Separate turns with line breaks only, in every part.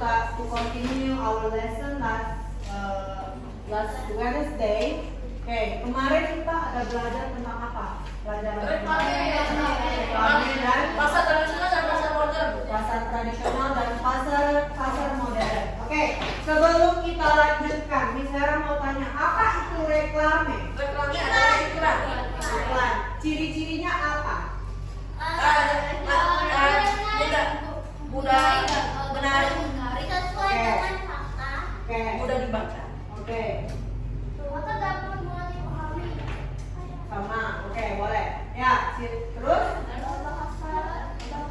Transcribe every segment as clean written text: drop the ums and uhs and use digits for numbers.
start to continue our lesson last Wednesday. Oke, kemarin kita ada belajar tentang apa? Pelajaran reklame dan
pasar tradisional dan pasar modern.
Pasar tradisional dan pasar modern. Oke, sebelum kita lanjutkan, Miss Hera mau tanya, apa itu reklame?
Reklame adalah iklan.
Iklan. Ciri-cirinya apa?
Tidak mudah benar,
sesuai dengan fakta.
Oke.
mudah dibaca.
Oke.
Maka dapat mulai dipahami.
Sama. Oke, boleh. Ya, terus?
Bahasa yang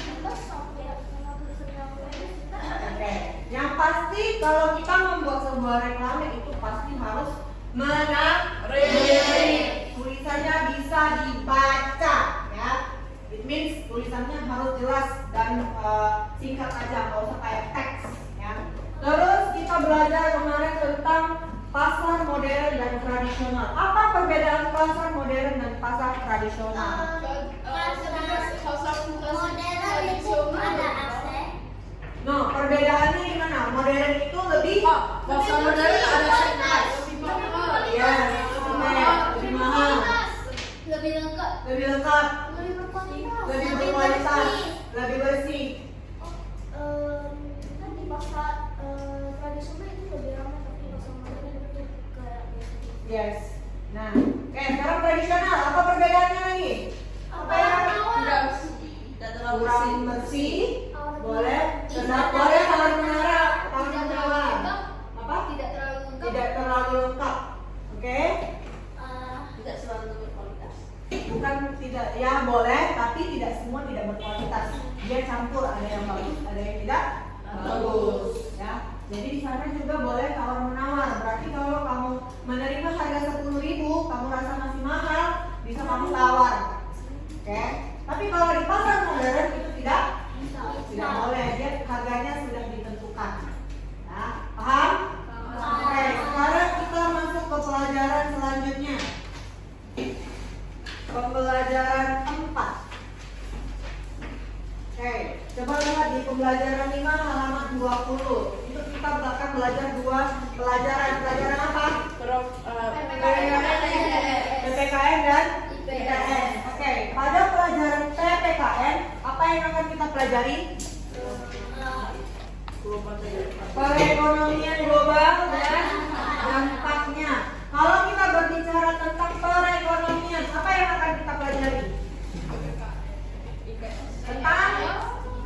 mudah sampai 59.
Oke. Yang pasti kalau kita membuat sebuah reklame itu pasti harus menarik. Tulisannya bisa dibaca, ya. It means tulisannya harus jelas dan singkat aja, nggak usah kayak teks, ya. Terus kita belajar kemarin tentang pasar modern dan tradisional. Apa perbedaan pasar modern dan pasar tradisional?
Modern itu ada AC.
No, perbedaannya gimana? Modern itu lebih
Pasar modern ada segmen.
ya, lebih mahal,
Lebih lengkap.
lebih lengkap,
Lebih berkualitas.
lebih berkualitas, lebih bersih.
Kan di pasar tradisional itu lebih ramai, tapi pasar modern itu kayak
Yes. Nah, oke, sekarang tradisional. Apa perbedaannya lagi? Apa yang
Tidak terlalu
kurang bersih? Boleh. Boleh tawar menara, tawar menara. Apa?
Tidak terlalu lengkap.
Tidak terlalu lengkap. Oke?
tidak selalu berkualitas.
Bukan tidak, ya boleh, tapi tidak semua tidak berkualitas. Dia campur, ada yang bagus, ada yang tidak bagus. Ya. Jadi di sana juga boleh tawar menawar. Berarti kalau kamu menerima harga 10.000, kamu rasa masih mahal, bisa kamu tawar. Oke? Tapi kalau di pasar modern itu tidak boleh. Dia harganya sudah ditentukan. Ya, paham? Oke, sekarang kita masuk ke pelajaran selanjutnya. Pembelajaran 4. Oke, coba lihat di pembelajaran 5 halaman 20. Itu kita akan belajar dua pelajaran. Pelajaran apa? PPKN dan IPS. Oke, pada pelajaran PPKN, apa yang akan kita pelajari? Perekonomian global dan dampaknya. Kalau kita berbicara tentang perekonomian, apa yang akan kita pelajari? Tentang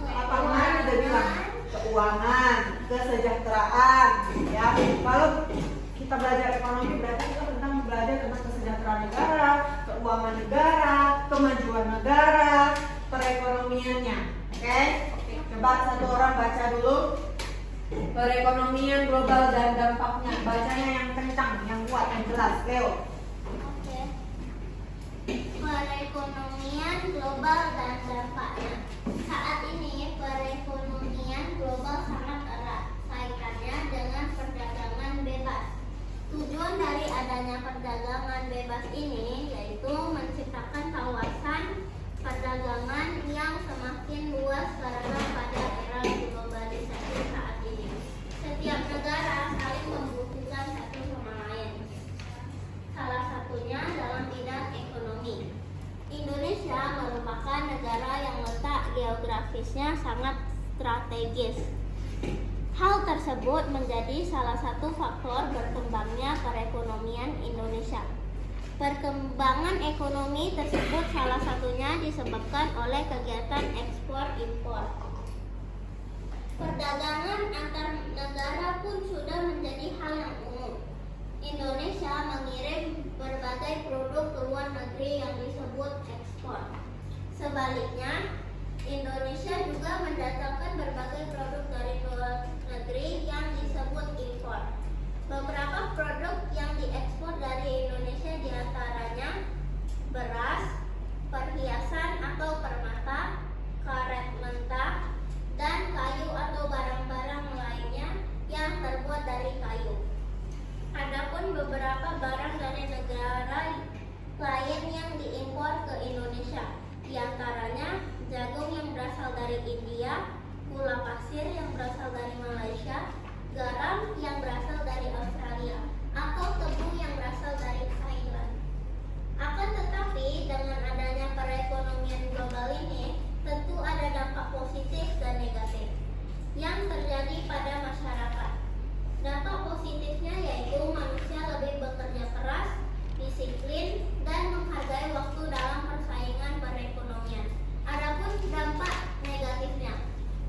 apa kemarin udah bilang? Keuangan, kesejahteraan, ya. Kalau kita belajar ekonomi berarti kita belajar tentang kesejahteraan negara, keuangan negara, kemajuan negara, perekonomiannya. Oke? Coba satu orang baca dulu. Perekonomian global dan dampaknya. Bacanya yang kencang, yang kuat, yang jelas. Leo.
Oke. Perekonomian global dan dampaknya. Saat ini perekonomian global sangat erat kaitannya dengan perdagangan bebas. Tujuan dari adanya perdagangan bebas ini yaitu menciptakan kawasan perdagangan yang semakin luas karena pada era globalisasi saat ini setiap negara saling membutuhkan satu sama lain. Salah satunya dalam bidang ekonomi. Indonesia merupakan negara yang letak geografisnya sangat strategis. Hal tersebut menjadi salah satu faktor berkembangnya perekonomian Indonesia. Perkembangan ekonomi tersebut salah satunya disebabkan oleh kegiatan ekspor-impor. Perdagangan antar negara pun sudah menjadi hal yang umum. Indonesia mengirim berbagai produk ke luar negeri yang disebut ekspor. Sebaliknya, Indonesia juga mendatangkan berbagai produk dari luar negeri yang disebut impor. Beberapa produk yang diekspor dari Indonesia diantaranya beras, perhiasan atau permata, karet mentah, dan kayu atau barang-barang lainnya yang terbuat dari kayu. Adapun beberapa barang dari negara lain yang diimpor ke Indonesia, diantaranya jagung yang berasal dari India, gula pasir yang berasal dari yang terjadi pada masyarakat. Dampak positifnya yaitu manusia lebih bekerja keras, disiplin, dan menghargai waktu dalam persaingan perekonomian. Adapun dampak negatifnya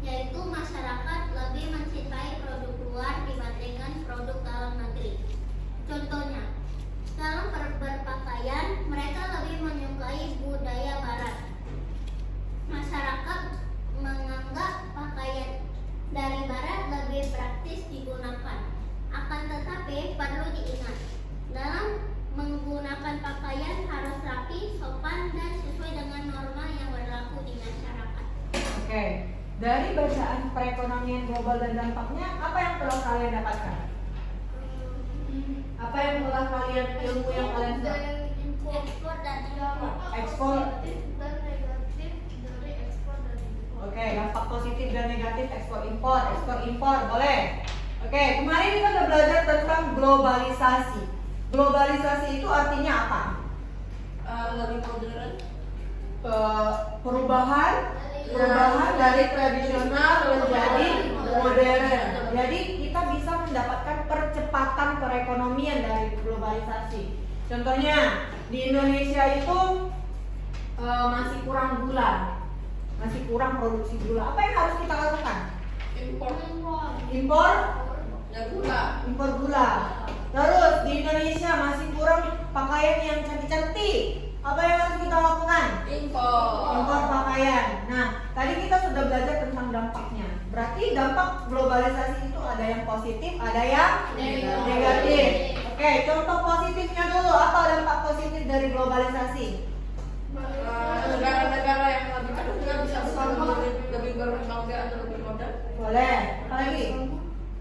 yaitu masyarakat lebih mencintai produk luar dibandingkan produk dalam negeri. Contohnya, dalam berpakaian mereka lebih menyukai budaya barat. Masyarakat menganggap pakaian dari barat lebih praktis digunakan. Akan tetapi perlu diingat, dalam menggunakan pakaian harus rapi, sopan, dan sesuai dengan norma yang berlaku di masyarakat.
Oke, dari bacaan perekonomian global dan dampaknya, apa yang telah kalian dapatkan? Apa yang telah kalian, ilmu yang kalian dapat?
Ekspor dan impor.
Ekspor.
dan negatif dari ekspor dan impor.
Oke, dampak positif dan negatif ekspor impor, boleh. Oke, kemarin kita udah belajar tentang globalisasi. Globalisasi itu artinya apa?
Lebih modern.
Perubahan dari tradisional menjadi modern. Jadi kita bisa mendapatkan percepatan perekonomian dari globalisasi. Contohnya di Indonesia itu masih kurang gula, masih kurang produksi gula. Apa yang harus kita lakukan? Impor impor gula. Terus di Indonesia masih kurang pakaian yang cantik-cantik. Apa yang harus kita lakukan? Impor pakaian. Nah, tadi kita sudah belajar tentang dampaknya. Berarti dampak globalisasi itu ada yang positif, ada yang negatif. Oke, contoh positifnya dulu. Apa dampak positif dari globalisasi?
Negara-negara yang lebih kecil juga bisa bersama lebih berkembang atau lebih modern.
Boleh. Apa lagi?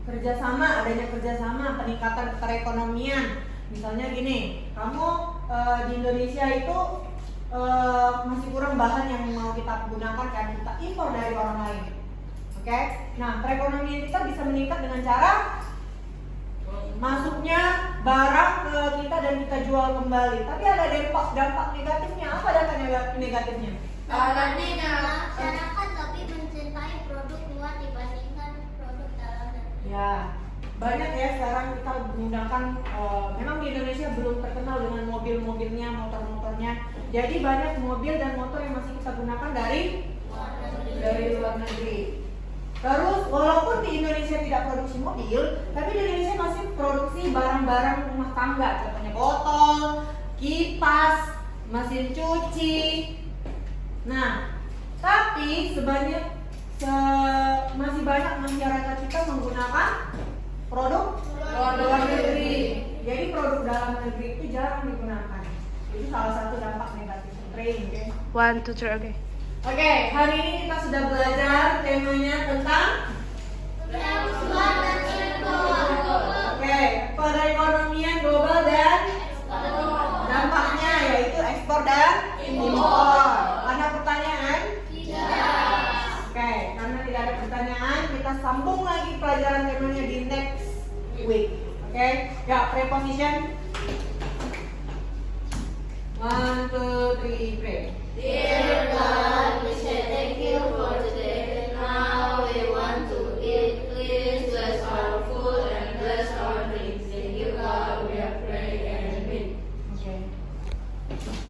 Kerjasama, adanya kerjasama, peningkatan perekonomian. Misalnya gini, kamu di Indonesia itu masih kurang bahan yang mau kita gunakan, kan kita impor dari orang lain. Oke, nah perekonomian kita bisa meningkat dengan cara masuknya barang ke kita dan kita jual kembali. Tapi ada dampak negatifnya. Apa dampak negatifnya?
Masyarakat lebih mencintai produk luar dibandingkan produk dalam negeri.
Ya, banyak ya sekarang kita menggunakan. Memang di Indonesia belum terkenal dengan mobil-mobilnya, motor-motornya. Jadi banyak mobil dan motor yang masih kita gunakan dari luar negeri. Terus walaupun di Indonesia tidak produksi mobil, tapi di Indonesia masih produksi barang-barang rumah tangga, contohnya botol, kipas, mesin cuci. Nah, tapi masih banyak masyarakat kita menggunakan produk luar negeri. Jadi produk dalam negeri itu jarang digunakan. Itu salah satu dampak negatif trade.
One, two, three, okay.
Oke, hari ini kita sudah belajar temanya tentang
Ekspor dan impor.
Oke, perekonomian global dan dampaknya yaitu ekspor dan impor. Ada pertanyaan?
Tidak.
Oke, karena tidak ada pertanyaan, kita sambung lagi pelajaran temanya di next week. Oke, ya preposition. 1, 2, 3, pray.
Dear God,